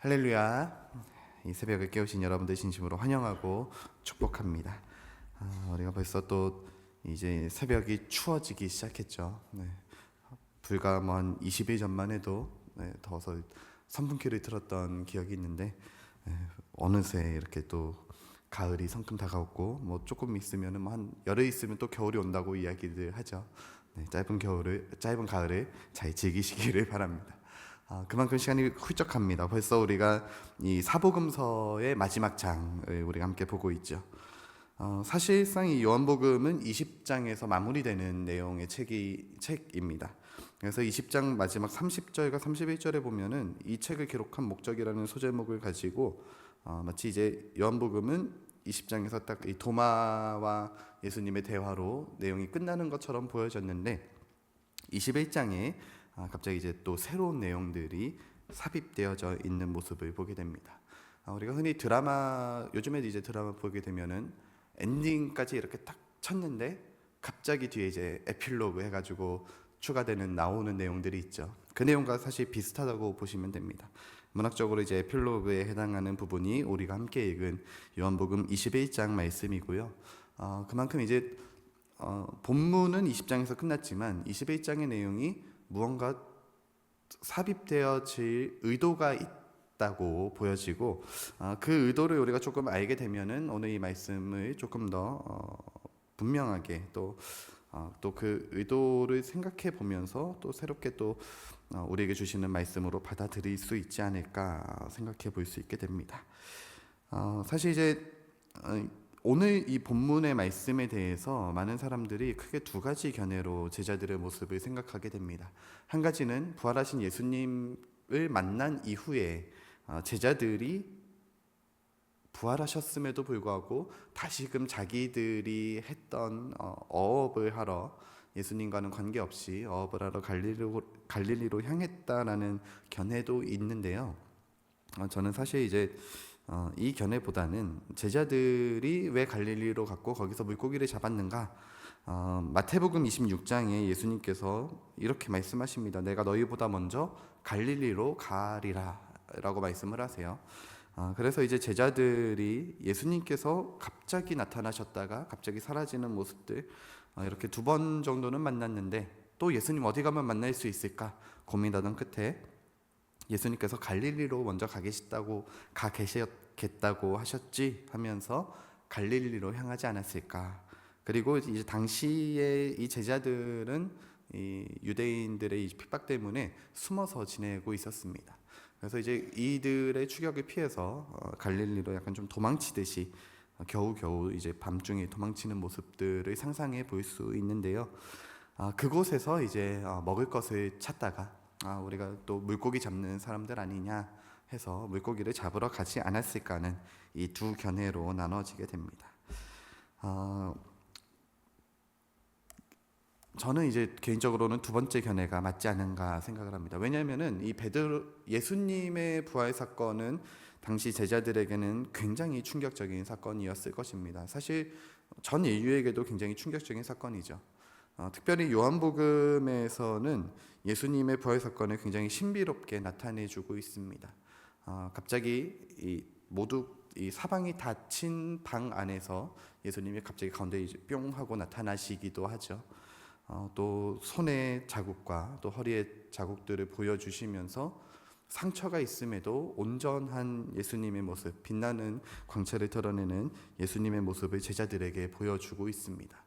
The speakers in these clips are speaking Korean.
할렐루야. 이 새벽에 깨우신 여러분들 진심으로 환영하고 축복합니다. 우리가 벌써 또 이제 새벽이 추워지기 시작했죠. 불과 한 20일 전만 해도 더워서 선풍기를 틀었던 기억이 있는데 어느새 이렇게 또 가을이 성큼 다가오고 조금 있으면 한 열흘 있으면 또 겨울이 온다고 이야기들 하죠. 짧은 가을을 잘 즐기시기를 바랍니다. 그만큼 시간이 훌쩍합니다. 벌써 우리가 이 사복음서의 마지막 장을 우리가 함께 보고 있죠. 사실상 이 요한복음은 20장에서 마무리되는 내용의 책입니다. 그래서 20장 마지막 30절과 31절에 보면은 이 책을 기록한 목적이라는 소제목을 가지고 마치 이제 요한복음은 20장에서 딱 이 도마와 예수님의 대화로 내용이 끝나는 것처럼 보여졌는데 21장에 갑자기 이제 또 새로운 내용들이 삽입되어져 있는 모습을 보게 됩니다. 우리가 흔히 요즘에 이제 드라마 보게 되면은 엔딩까지 이렇게 딱 쳤는데 갑자기 뒤에 이제 에필로그 해가지고 추가되는 나오는 내용들이 있죠. 그 내용과 사실 비슷하다고 보시면 됩니다. 문학적으로 이제 에필로그에 해당하는 부분이 우리가 함께 읽은 요한복음 21장 말씀이고요. 그만큼 이제 본문은 20장에서 끝났지만 21장의 내용이 무언가 삽입되어질 의도가 있다고 보여지고 그 의도를 우리가 조금 알게 되면은 오늘 이 말씀을 조금 더 분명하게 또 그 의도를 생각해 보면서 또 새롭게 또 우리에게 주시는 말씀으로 받아들일 수 있지 않을까 생각해 볼 수 있게 됩니다. 사실 이제 오늘 이 본문의 말씀에 대해서 많은 사람들이 크게 두 가지 견해로 제자들의 모습을 생각하게 됩니다. 한 가지는 부활하신 예수님을 만난 이후에 제자들이 부활하셨음에도 불구하고 다시금 자기들이 했던 어업을 하러 예수님과는 관계없이 어업을 하러 갈릴리로 향했다라는 견해도 있는데요. 저는 사실 이제 이 견해보다는 제자들이 왜 갈릴리로 갔고 거기서 물고기를 잡았는가? 마태복음 26장에 예수님께서 이렇게 말씀하십니다. 내가 너희보다 먼저 갈릴리로 가리라 라고 말씀을 하세요. 그래서 이제 제자들이 예수님께서 갑자기 나타나셨다가 갑자기 사라지는 모습들 이렇게 두 번 정도는 만났는데 또 예수님 어디 가면 만날 수 있을까 고민하던 끝에 예수님께서 갈릴리로 먼저 가 계시겠다고 하셨지 하면서 갈릴리로 향하지 않았을까. 그리고 이제 당시에 이 제자들은 이 유대인들의 이 핍박 때문에 숨어서 지내고 있었습니다. 그래서 이제 이들의 추격을 피해서 갈릴리로 약간 좀 도망치듯이 겨우겨우 이제 밤중에 도망치는 모습들을 상상해 볼 수 있는데요. 그곳에서 이제 먹을 것을 찾다가 우리가 또 물고기 잡는 사람들 아니냐 해서 물고기를 잡으러 가지 않았을까 하는 이 두 견해로 나눠지게 됩니다. 저는 이제 개인적으로는 두 번째 견해가 맞지 않은가 생각을 합니다. 왜냐하면은 이 예수님의 부활 사건은 당시 제자들에게는 굉장히 충격적인 사건이었을 것입니다. 사실 전 인류에게도 굉장히 충격적인 사건이죠. 특별히 요한복음에서는 예수님의 부활 사건을 굉장히 신비롭게 나타내주고 있습니다. 갑자기 모두 이 사방이 닫힌 방 안에서 예수님이 갑자기 가운데 뿅 하고 나타나시기도 하죠. 또 손의 자국과 또 허리의 자국들을 보여주시면서 상처가 있음에도 온전한 예수님의 모습, 빛나는 광채를 드러내는 예수님의 모습을 제자들에게 보여주고 있습니다.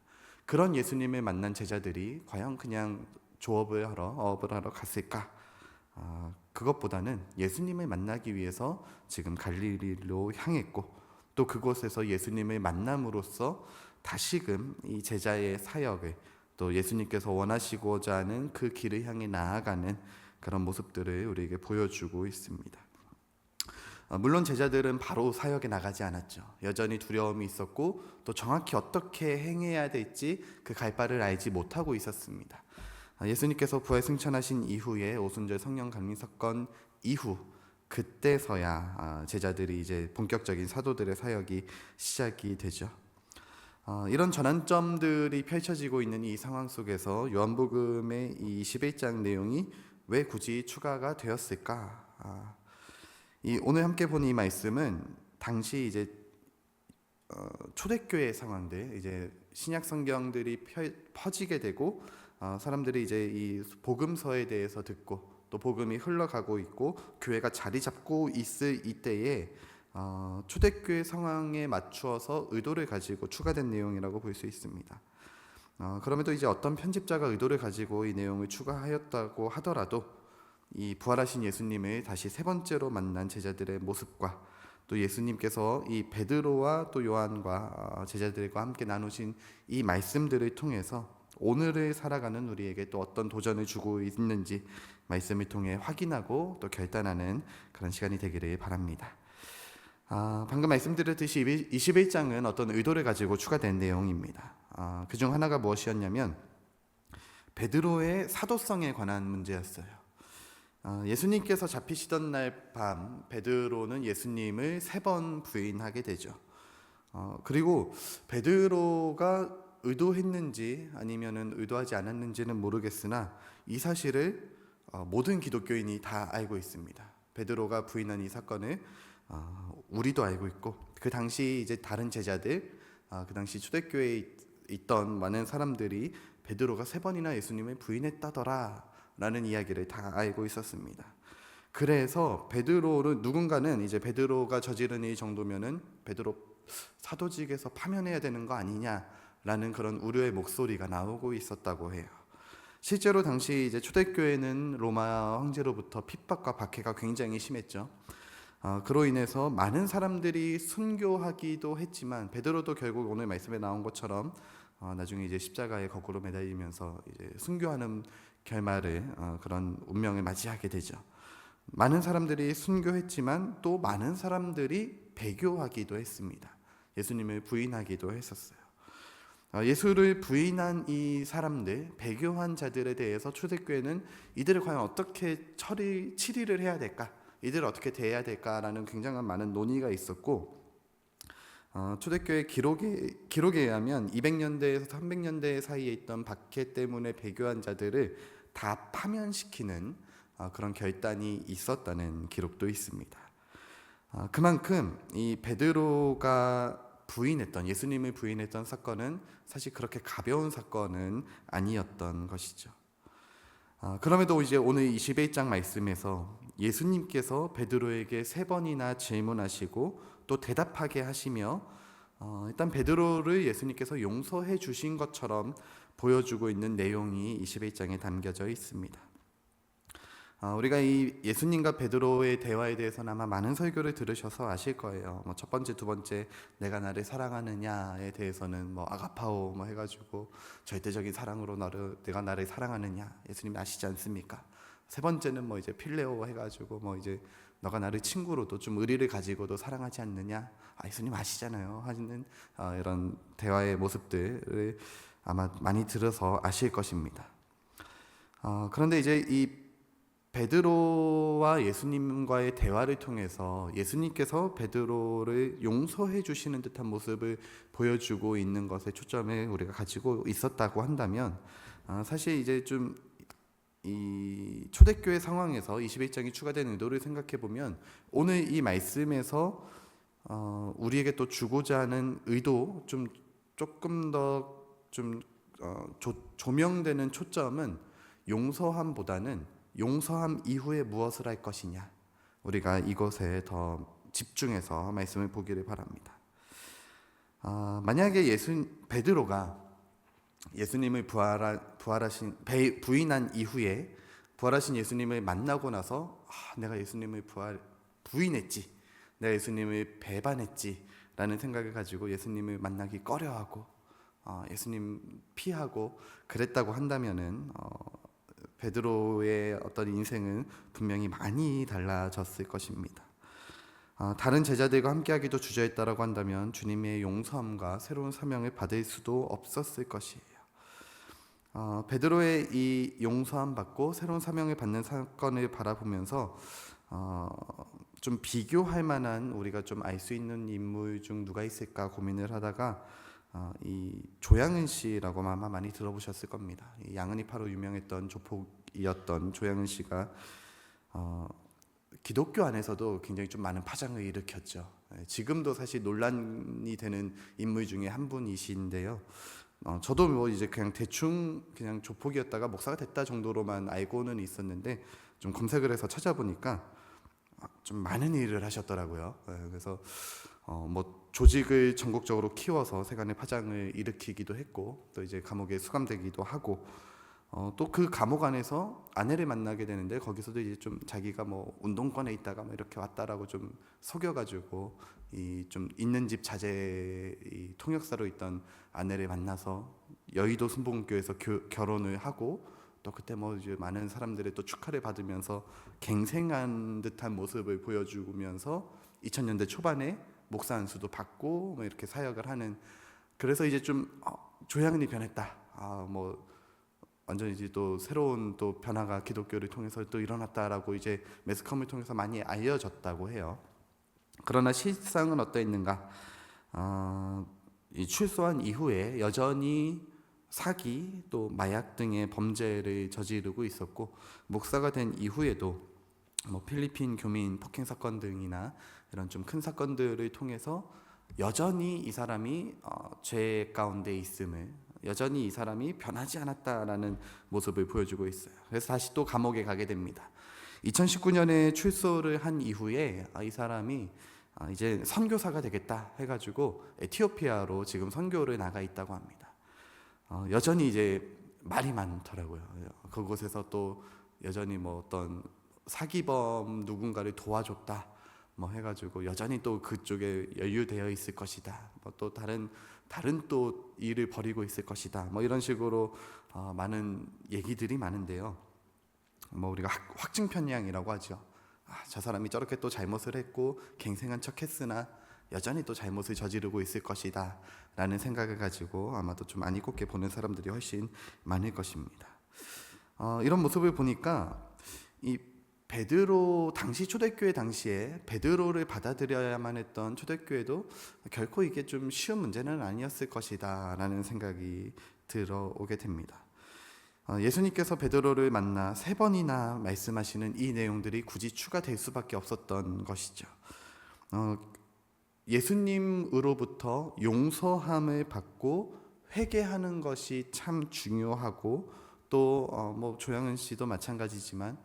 그런 예수님을 만난 제자들이 과연 그냥 어업을 하러 갔을까? 그것보다는 예수님을 만나기 위해서 지금 갈릴리로 향했고 또 그곳에서 예수님을 만남으로써 다시금 이 제자의 사역을 또 예수님께서 원하시고자 하는 그 길을 향해 나아가는 그런 모습들을 우리에게 보여주고 있습니다. 물론 제자들은 바로 사역에 나가지 않았죠. 여전히 두려움이 있었고 또 정확히 어떻게 행해야 될지 그 갈 바를 알지 못하고 있었습니다. 예수님께서 부활 승천하신 이후에 오순절 성령 강림 사건 이후 그때서야 제자들이 이제 본격적인 사도들의 사역이 시작이 되죠. 이런 전환점들이 펼쳐지고 있는 이 상황 속에서 요한복음의 이 21장 내용이 왜 굳이 추가가 되었을까? 이 오늘 함께 본 이 말씀은 당시 이제 초대교회 상황들, 이제 신약 성경들이 퍼지게 되고 사람들이 이제 이 복음서에 대해서 듣고 또 복음이 흘러가고 있고 교회가 자리 잡고 있을 이때에 초대교회 상황에 맞추어서 의도를 가지고 추가된 내용이라고 볼 수 있습니다. 그럼에도 이제 어떤 편집자가 의도를 가지고 이 내용을 추가하였다고 하더라도 이 부활하신 예수님을 다시 세 번째로 만난 제자들의 모습과 또 예수님께서 이 베드로와 또 요한과 제자들과 함께 나누신 이 말씀들을 통해서 오늘을 살아가는 우리에게 또 어떤 도전을 주고 있는지 말씀을 통해 확인하고 또 결단하는 그런 시간이 되기를 바랍니다. 방금 말씀드렸듯이 21장은 어떤 의도를 가지고 추가된 내용입니다. 그중 하나가 무엇이었냐면 베드로의 사도성에 관한 문제였어요. 예수님께서 잡히시던 날 밤 베드로는 예수님을 3번 부인하게 되죠. 그리고 베드로가 의도했는지 아니면은 의도하지 않았는지는 모르겠으나 이 사실을 모든 기독교인이 다 알고 있습니다. 베드로가 부인한 이 사건을 우리도 알고 있고 그 당시 이제 다른 제자들, 그 당시 초대교회에 있던 많은 사람들이 베드로가 3번이나 예수님을 부인했다더라 라는 이야기를 다 알고 있었습니다. 그래서 베드로를 누군가는 이제 베드로가 저지른 이 정도면은 베드로 사도직에서 파면해야 되는 거 아니냐라는 그런 우려의 목소리가 나오고 있었다고 해요. 실제로 당시 이제 초대교회는 로마 황제로부터 핍박과 박해가 굉장히 심했죠. 그로 인해서 많은 사람들이 순교하기도 했지만 베드로도 결국 오늘 말씀에 나온 것처럼 나중에 이제 십자가에 거꾸로 매달리면서 이제 순교하는 결말을 그런 운명을 맞이하게 되죠. 많은 사람들이 순교했지만 또 많은 사람들이 배교하기도 했습니다. 예수님을 부인하기도 했었어요. 예수를 부인한 이 사람들, 배교한 자들에 대해서 초대교회는 이들을 과연 어떻게 치리를 해야 될까? 이들을 어떻게 대해야 될까라는 굉장한 많은 논의가 있었고 초대교회 기록에 의하면 200년대에서 300년대 사이에 있던 박해 때문에 배교한 자들을 다 파면시키는 그런 결단이 있었다는 기록도 있습니다. 그만큼 이 베드로가 예수님을 부인했던 사건은 사실 그렇게 가벼운 사건은 아니었던 것이죠. 그럼에도 이제 오늘 21장 말씀에서 예수님께서 베드로에게 3번이나 질문하시고 또 대답하게 하시며 일단 베드로를 예수님께서 용서해 주신 것처럼 보여주고 있는 내용이 21장에 담겨져 있습니다. 우리가 이 예수님과 베드로의 대화에 대해서는 아마 많은 설교를 들으셔서 아실 거예요. 첫 번째, 두 번째, 내가 나를 사랑하느냐에 대해서는 아가파오 해가지고 절대적인 사랑으로 내가 나를 사랑하느냐 예수님이 아시지 않습니까? 세 번째는 이제 필레오 해가지고 이제 너가 나를 친구로도 좀 의리를 가지고도 사랑하지 않느냐? 예수님 아시잖아요. 하시는 이런 대화의 모습들을 아마 많이 들어서 아실 것입니다. 그런데 이제 이 베드로와 예수님과의 대화를 통해서 예수님께서 베드로를 용서해 주시는 듯한 모습을 보여주고 있는 것에 초점을 우리가 가지고 있었다고 한다면 사실 이제 좀 이 초대교회 상황에서 21장이 추가된 의도를 생각해 보면 오늘 이 말씀에서 우리에게 또 주고자 하는 의도 조금 더 조명되는 초점은 용서함보다는 용서함 이후에 무엇을 할 것이냐, 우리가 이것에 더 집중해서 말씀을 보기를 바랍니다. 만약에 베드로가 예수님을 부인한 이후에 부활하신 예수님을 만나고 나서 내가 예수님을 부인했지, 내가 예수님을 배반했지 라는 생각을 가지고 예수님을 만나기 꺼려하고 예수님 피하고 그랬다고 한다면은 베드로의 어떤 인생은 분명히 많이 달라졌을 것입니다. 다른 제자들과 함께하기도 주저했다라고 한다면 주님의 용서함과 새로운 사명을 받을 수도 없었을 것이에요. 베드로의 이 용서함 받고 새로운 사명을 받는 사건을 바라보면서 좀 비교할 만한 우리가 좀 알 수 있는 인물 중 누가 있을까 고민을 하다가 이 조양은 씨라고 아마 많이 들어보셨을 겁니다. 이 양은이파로 유명했던 조폭이었던 조양은 씨가 기독교 안에서도 굉장히 좀 많은 파장을 일으켰죠. 지금도 사실 논란이 되는 인물 중에 한 분이신데요. 저도 뭐 이제 그냥 대충 그냥 조폭이었다가 목사가 됐다 정도로만 알고는 있었는데 좀 검색을 해서 찾아보니까 좀 많은 일을 하셨더라고요. 그래서 뭐 조직을 전국적으로 키워서 세간의 파장을 일으키기도 했고 또 이제 감옥에 수감되기도 하고 또 그 감옥 안에서 아내를 만나게 되는데 거기서도 이제 좀 자기가 뭐 운동권에 있다가 뭐 이렇게 왔다라고 좀 속여가지고 이 좀 있는 집 자제 이 통역사로 있던 아내를 만나서 여의도 순복음교회에서 결혼을 하고 또 그때 뭐 이제 많은 사람들의 또 축하를 받으면서 갱생한 듯한 모습을 보여주면서 2000년대 초반에 목사 안수도 받고 뭐 이렇게 사역을 하는 그래서 이제 좀 조양은이 변했다. 뭐 완전히 이제 또 새로운 또 변화가 기독교를 통해서 또 일어났다라고 이제 매스컴을 통해서 많이 알려졌다고 해요. 그러나 실상은 어떠했는가? 이 출소한 이후에 여전히 사기 또 마약 등의 범죄를 저지르고 있었고 목사가 된 이후에도 뭐 필리핀 교민 폭행 사건 등이나 이런 좀 큰 사건들을 통해서 여전히 이 사람이 죄 가운데 있음을 여전히 이 사람이 변하지 않았다라는 모습을 보여주고 있어요. 그래서 다시 또 감옥에 가게 됩니다. 2019년에 출소를 한 이후에 이 사람이 이제 선교사가 되겠다 해가지고 에티오피아로 지금 선교를 나가 있다고 합니다. 여전히 이제 말이 많더라고요. 그곳에서 또 여전히 뭐 어떤 사기범 누군가를 도와줬다 뭐 해가지고 여전히 또 그쪽에 연루되어 있을 것이다. 뭐 또 다른 또 일을 벌이고 있을 것이다. 뭐 이런 식으로 많은 얘기들이 많은데요. 뭐 우리가 확증 편향이라고 하죠. 저 사람이 저렇게 또 잘못을 했고 갱생한 척했으나 여전히 또 잘못을 저지르고 있을 것이다 라는 생각을 가지고 아마도 좀 안 이롭게 보는 사람들이 훨씬 많을 것입니다. 이런 모습을 보니까 이 베드로 당시 초대교회 당시에 베드로를 받아들여야만 했던 초대교회도 결코 이게 좀 쉬운 문제는 아니었을 것이다 라는 생각이 들어오게 됩니다. 예수님께서 베드로를 만나 3번이나 말씀하시는 이 내용들이 굳이 추가될 수밖에 없었던 것이죠. 예수님으로부터 용서함을 받고 회개하는 것이 참 중요하고 또 뭐 조영은 씨도 마찬가지지만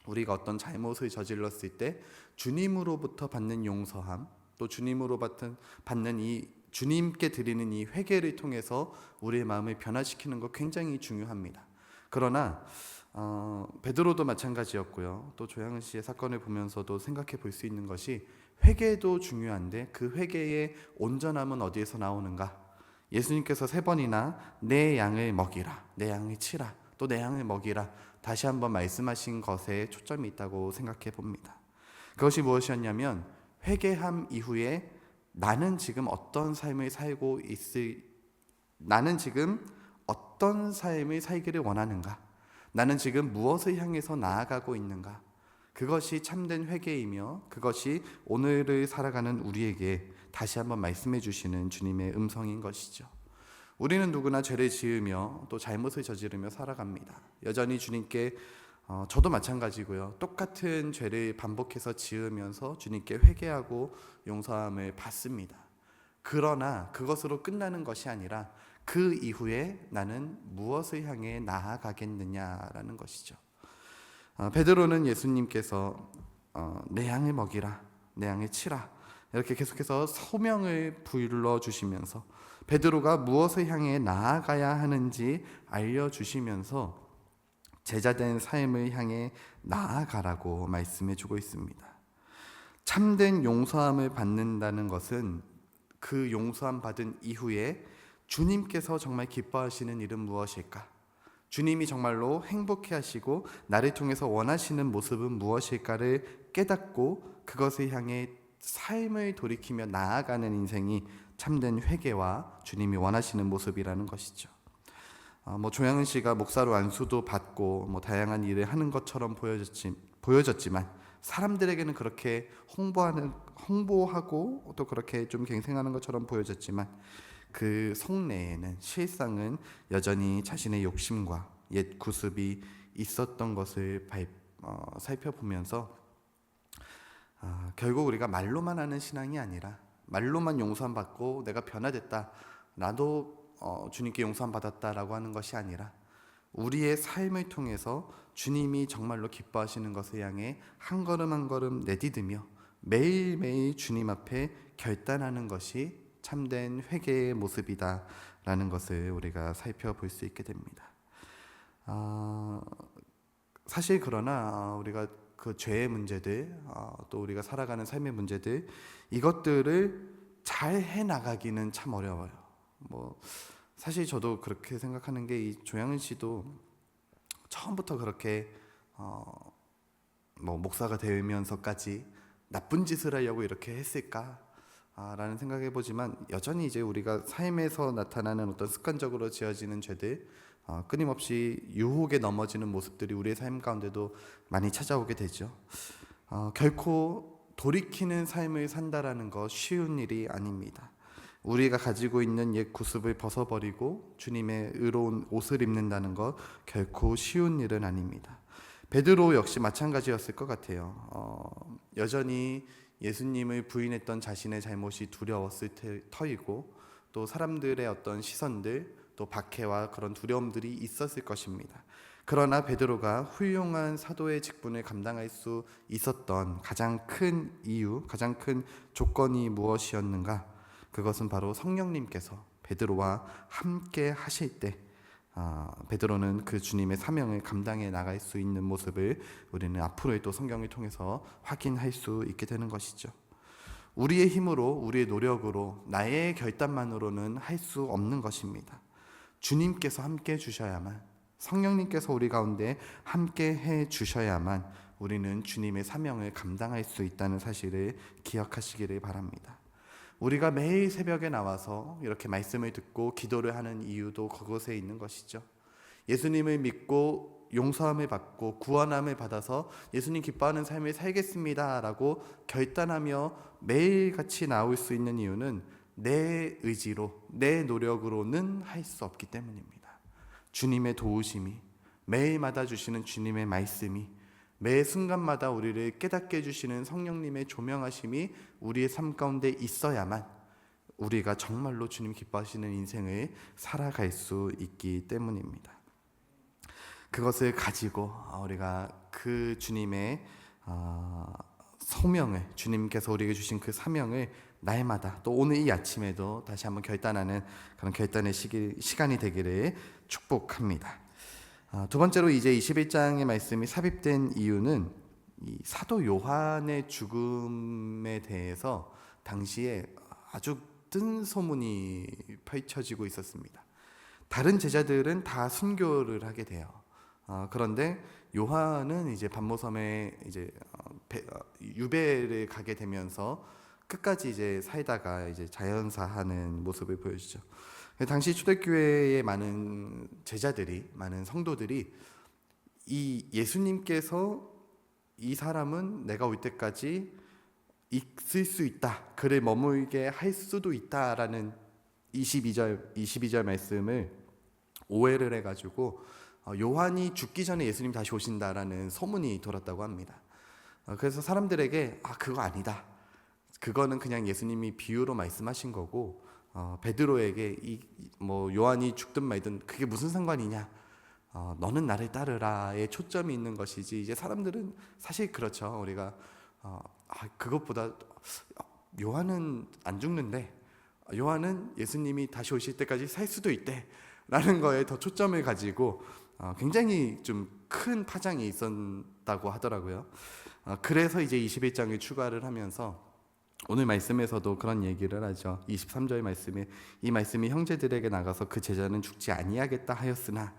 우리가 어떤 잘못을 저질렀을 때 주님으로부터 받는 용서함 또 주님으로 받는 이 주님께 드리는 이 회개를 통해서 우리의 마음을 변화시키는 것 굉장히 중요합니다. 그러나 베드로도 마찬가지였고요. 또 조양은 씨의 사건을 보면서도 생각해 볼 수 있는 것이 회개도 중요한데 그 회개의 온전함은 어디에서 나오는가? 예수님께서 3번이나 내 양을 먹이라, 내 양을 치라, 또 내 양을 먹이라 다시 한번 말씀하신 것에 초점이 있다고 생각해 봅니다. 그것이 무엇이었냐면 회개함 이후에 나는 지금 어떤 삶을 살기를 원하는가? 나는 지금 무엇을 향해서 나아가고 있는가? 그것이 참된 회개이며 그것이 오늘을 살아가는 우리에게 다시 한번 말씀해 주시는 주님의 음성인 것이죠. 우리는 누구나 죄를 지으며 또 잘못을 저지르며 살아갑니다. 여전히 주님께 저도 마찬가지고요. 똑같은 죄를 반복해서 지으면서 주님께 회개하고 용서함을 받습니다. 그러나 그것으로 끝나는 것이 아니라 그 이후에 나는 무엇을 향해 나아가겠느냐라는 것이죠. 베드로는 예수님께서 내 양을 먹이라, 내 양을 치라 이렇게 계속해서 소명을 불러주시면서 베드로가 무엇을 향해 나아가야 하는지 알려주시면서 제자된 삶을 향해 나아가라고 말씀해주고 있습니다. 참된 용서함을 받는다는 것은 그 용서함 받은 이후에 주님께서 정말 기뻐하시는 일은 무엇일까? 주님이 정말로 행복해 하시고 나를 통해서 원하시는 모습은 무엇일까를 깨닫고 그것을 향해 삶을 돌이키며 나아가는 인생이 참된 회개와 주님이 원하시는 모습이라는 것이죠. 뭐 조양은 씨가 목사로 안수도 받고 뭐 다양한 일을 하는 것처럼 보여졌지만 사람들에게는 그렇게 홍보하고 또 그렇게 좀 갱생하는 것처럼 보여졌지만 그 속내에는 실상은 여전히 자신의 욕심과 옛 구습이 있었던 것을 살펴보면서 결국 우리가 말로만 하는 신앙이 아니라 말로만 용서함 받고 내가 변화됐다, 나도 주님께 용서함 받았다라고 하는 것이 아니라 우리의 삶을 통해서 주님이 정말로 기뻐하시는 것을 향해 한 걸음 한 걸음 내디디며 매일매일 주님 앞에 결단하는 것이 참된 회개의 모습이다라는 것을 우리가 살펴볼 수 있게 됩니다. 사실 그러나 우리가 그 죄의 문제들, 또 우리가 살아가는 삶의 문제들, 이것들을 잘 해나가기는 참 어려워요. 사실 저도 그렇게 생각하는 게, 이 조양은 씨도 처음부터 그렇게 목사가 되면서까지 나쁜 짓을 하려고 이렇게 했을까? 라는 생각해 보지만, 여전히 이제 우리가 삶에서 나타나는 어떤 습관적으로 지어지는 죄들, 끊임없이 유혹에 넘어지는 모습들이 우리의 삶 가운데도 많이 찾아오게 되죠. 결코 돌이키는 삶을 산다라는 것 쉬운 일이 아닙니다. 우리가 가지고 있는 옛 구습을 벗어버리고 주님의 의로운 옷을 입는다는 것 결코 쉬운 일은 아닙니다. 베드로 역시 마찬가지였을 것 같아요. 여전히 예수님을 부인했던 자신의 잘못이 두려웠을 터이고, 또 사람들의 어떤 시선들, 또 박해와 그런 두려움들이 있었을 것입니다. 그러나 베드로가 훌륭한 사도의 직분을 감당할 수 있었던 가장 큰 이유, 가장 큰 조건이 무엇이었는가? 그것은 바로 성령님께서 베드로와 함께 하실 때 베드로는 그 주님의 사명을 감당해 나갈 수 있는 모습을 우리는 앞으로의 또 성경을 통해서 확인할 수 있게 되는 것이죠. 우리의 힘으로, 우리의 노력으로, 나의 결단만으로는 할 수 없는 것입니다. 주님께서 함께 해주셔야만, 성령님께서 우리 가운데 함께 해주셔야만 우리는 주님의 사명을 감당할 수 있다는 사실을 기억하시기를 바랍니다. 우리가 매일 새벽에 나와서 이렇게 말씀을 듣고 기도를 하는 이유도 그것에 있는 것이죠. 예수님을 믿고 용서함을 받고 구원함을 받아서 예수님 기뻐하는 삶을 살겠습니다 라고 결단하며 매일같이 나올 수 있는 이유는 내 의지로, 내 노력으로는 할 수 없기 때문입니다. 주님의 도우심이, 매일마다 주시는 주님의 말씀이, 매 순간마다 우리를 깨닫게 해주시는 성령님의 조명하심이 우리의 삶 가운데 있어야만 우리가 정말로 주님 기뻐하시는 인생을 살아갈 수 있기 때문입니다. 그것을 가지고 우리가 그 주님의 소명을, 주님께서 우리에게 주신 그 사명을 날마다, 또 오늘 이 아침에도 다시 한번 결단하는 그런 결단의 시간이 되기를 축복합니다. 두 번째로 이제 21장의 말씀이 삽입된 이유는 이 사도 요한의 죽음에 대해서 당시에 아주 뜬 소문이 펼쳐지고 있었습니다. 다른 제자들은 다 순교를 하게 돼요. 그런데 요한은 이제 반모섬에 이제 유배를 가게 되면서 끝까지 이제 살다가 이제 자연사하는 모습을 보여주죠. 당시 초대교회의 많은 제자들이, 많은 성도들이 이 예수님께서 이 사람은 내가 올 때까지 있을 수 있다, 그를 머물게 할 수도 있다라는 22절 말씀을 오해를 해가지고 요한이 죽기 전에 예수님 다시 오신다라는 소문이 돌았다고 합니다. 그래서 사람들에게 그거 아니다, 그거는 그냥 예수님이 비유로 말씀하신 거고 베드로에게 요한이 죽든 말든 그게 무슨 상관이냐, 너는 나를 따르라의 초점이 있는 것이지, 이제 사람들은 사실 그렇죠. 우리가 그것보다 요한은 안 죽는데 요한은 예수님이 다시 오실 때까지 살 수도 있대 라는 거에 더 초점을 가지고 굉장히 좀 큰 파장이 있었다고 하더라고요. 그래서 이제 21장을 추가를 하면서 오늘 말씀에서도 그런 얘기를 하죠. 23절 말씀에, 이 말씀이 형제들에게 나가서 그 제자는 죽지 아니하겠다 하였으나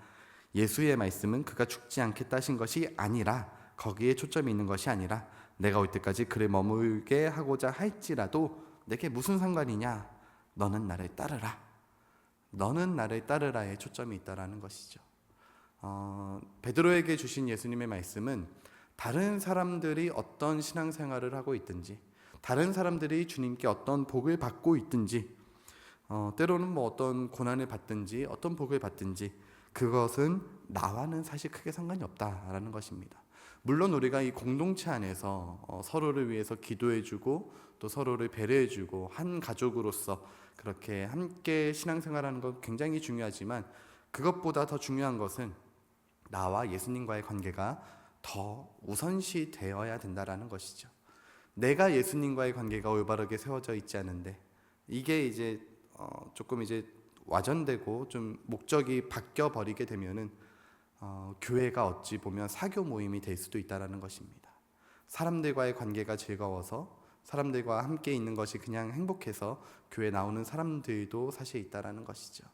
예수의 말씀은 그가 죽지 않겠다 하신 것이 아니라, 거기에 초점이 있는 것이 아니라 내가 올 때까지 그를 머물게 하고자 할지라도 내게 무슨 상관이냐, 너는 나를 따르라, 너는 나를 따르라에 초점이 있다라는 것이죠. 베드로에게 주신 예수님의 말씀은 다른 사람들이 어떤 신앙생활을 하고 있든지, 다른 사람들이 주님께 어떤 복을 받고 있든지, 때로는 어떤 고난을 받든지 어떤 복을 받든지, 그것은 나와는 사실 크게 상관이 없다라는 것입니다. 물론 우리가 이 공동체 안에서 서로를 위해서 기도해주고 또 서로를 배려해주고 한 가족으로서 그렇게 함께 신앙생활하는 건 굉장히 중요하지만 그것보다 더 중요한 것은 나와 예수님과의 관계가 더 우선시 되어야 된다라는 것이죠. 내가 예수님과의 관계가 올바르게 세워져 있지 않은데 이게 이제 조금 이제 와전되고 좀 목적이 바뀌어 버리게 되면은 교회가 어찌 보면 사교 모임이 될 수도 있다라는 것입니다. 사람들과의 관계가 즐거워서 사람들과 함께 있는 것이 그냥 행복해서 교회 나오는 사람들도 사실 있다라는 것이죠.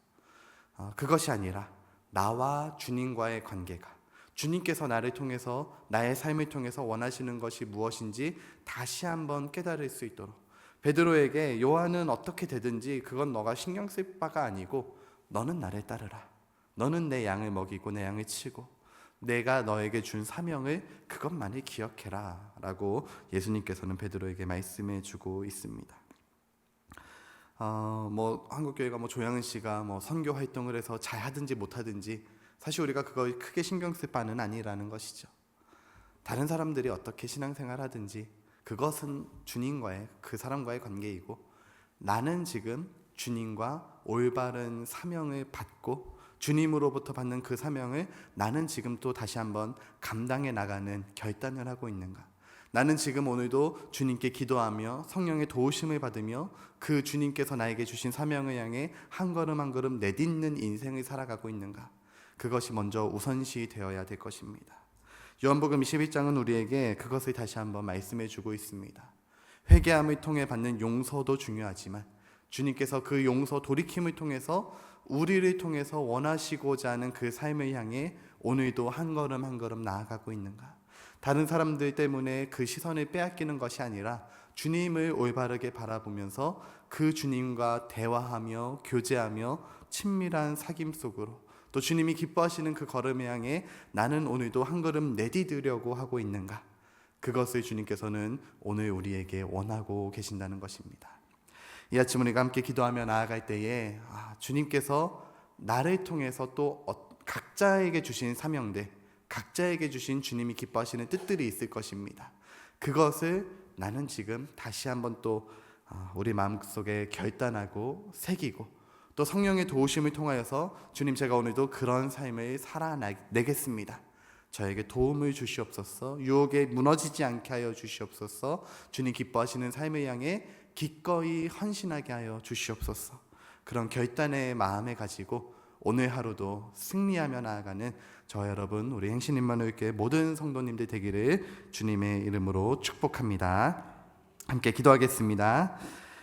그것이 아니라 나와 주님과의 관계가, 주님께서 나를 통해서 나의 삶을 통해서 원하시는 것이 무엇인지 다시 한번 깨달을 수 있도록, 베드로에게 요한은 어떻게 되든지 그건 너가 신경 쓸 바가 아니고 너는 나를 따르라. 너는 내 양을 먹이고 내 양을 치고 내가 너에게 준 사명을 그것만을 기억해라 라고 예수님께서는 베드로에게 말씀해 주고 있습니다. 한국교회가 조양은 씨가 선교 활동을 해서 잘 하든지 못하든지 사실 우리가 그걸 크게 신경 쓸 바는 아니라는 것이죠. 다른 사람들이 어떻게 신앙생활 하든지 그것은 주님과의, 그 사람과의 관계이고, 나는 지금 주님과 올바른 사명을 받고 주님으로부터 받는 그 사명을 나는 지금 또 다시 한번 감당해 나가는 결단을 하고 있는가? 나는 지금 오늘도 주님께 기도하며 성령의 도우심을 받으며 그 주님께서 나에게 주신 사명을 향해 한 걸음 한 걸음 내딛는 인생을 살아가고 있는가? 그것이 먼저 우선시 되어야 될 것입니다. 요한복음 21장은 우리에게 그것을 다시 한번 말씀해 주고 있습니다. 회개함을 통해 받는 용서도 중요하지만 주님께서 그 용서, 돌이킴을 통해서 우리를 통해서 원하시고자 하는 그 삶을 향해 오늘도 한 걸음 한 걸음 나아가고 있는가? 다른 사람들 때문에 그 시선을 빼앗기는 것이 아니라 주님을 올바르게 바라보면서 그 주님과 대화하며 교제하며 친밀한 사귐 속으로 또 주님이 기뻐하시는 그 걸음을 향해 나는 오늘도 한 걸음 내디디려고 하고 있는가? 그것을 주님께서는 오늘 우리에게 원하고 계신다는 것입니다. 이 아침 우리가 함께 기도하며 나아갈 때에 주님께서 나를 통해서 또 각자에게 주신 사명들, 각자에게 주신 주님이 기뻐하시는 뜻들이 있을 것입니다. 그것을 나는 지금 다시 한번 또 우리 마음속에 결단하고 새기고 또 성령의 도우심을 통하여서 주님, 제가 오늘도 그런 삶을 살아내겠습니다. 저에게 도움을 주시옵소서. 유혹에 무너지지 않게 하여 주시옵소서. 주님 기뻐하시는 삶을 향해 기꺼이 헌신하게 하여 주시옵소서. 그런 결단의 마음을 가지고 오늘 하루도 승리하며 나아가는 저 여러분, 우리 행신 임마누엘교회 모든 성도님들 되기를 주님의 이름으로 축복합니다. 함께 기도하겠습니다.